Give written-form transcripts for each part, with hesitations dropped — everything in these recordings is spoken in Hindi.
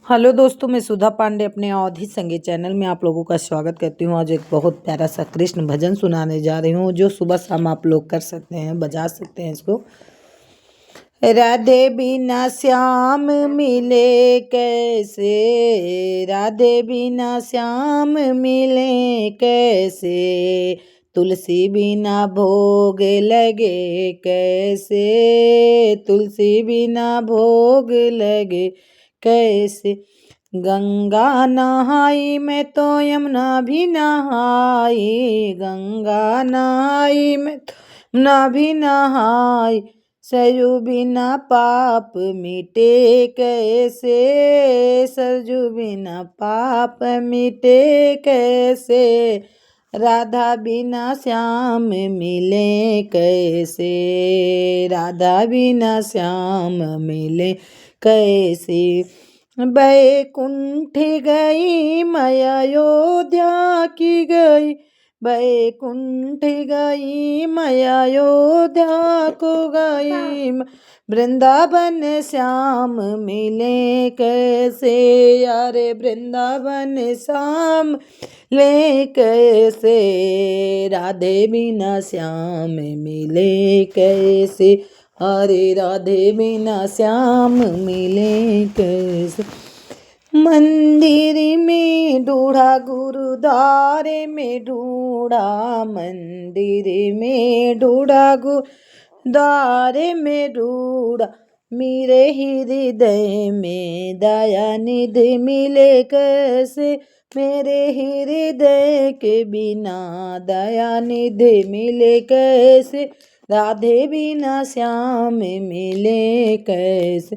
हेलो दोस्तों, मैं सुधा पांडे अपने अवधि संगीत चैनल में आप लोगों का स्वागत करती हूँ। आज एक बहुत प्यारा सा कृष्ण भजन सुनाने जा रही हूँ, जो सुबह शाम आप लोग कर सकते हैं, बजा सकते हैं इसको। राधे बिना श्याम मिले कैसे, राधे बिना श्याम मिले कैसे, तुलसी बिना भोग लगे कैसे, तुलसी बिना भोग लगे कैसे। गंगा नहाई मैं तो यमुना भी नहाई, गंगा नहाई मैं तो यमुना भी नहाई, सरयू बिना पाप मिटे कैसे, सरयू बिना पाप मिटे कैसे, राधा बिना श्याम मिले कैसे, राधा बिना श्याम मिले कैसे। बैकुंठ गई मैं अयोध्या की गई, बैकुंठ गई मैं अयोध्या को गई, वृंदावन श्याम मिले कैसे, यारे वृंदावन श्याम ले कैसे, राधे बिना श्याम मिले कैसे, हरे राधे बिना श्याम मिले कैसे। मंदिर में ढूंढा गुरुद्वारे में ढूंढा, मंदिर में ढूंढा गुरुद्वारे में ढूंढा, मेरे हृदय में दया निधि मिले कैसे, मेरे हृदय के बिना दया निधि मिले कैसे, राधे बिना श्याम मिले कैसे।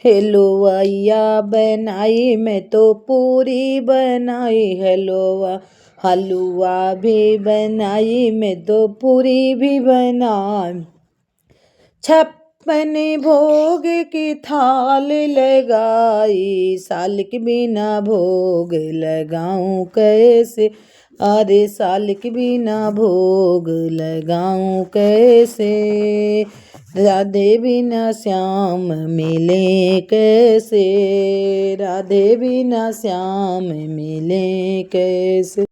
हलवाइया बनाई मैं तो पूरी बनाई, हलवा भी बनाई मैं तो पूरी भी बनाई, 56 भोग की थाल लगाई, साल के बिना भोग लगाऊं कैसे, अरे साल के बिना भोग लगाऊं कैसे, राधे बिना श्याम मिले कैसे, राधे बिना श्याम मिले कैसे।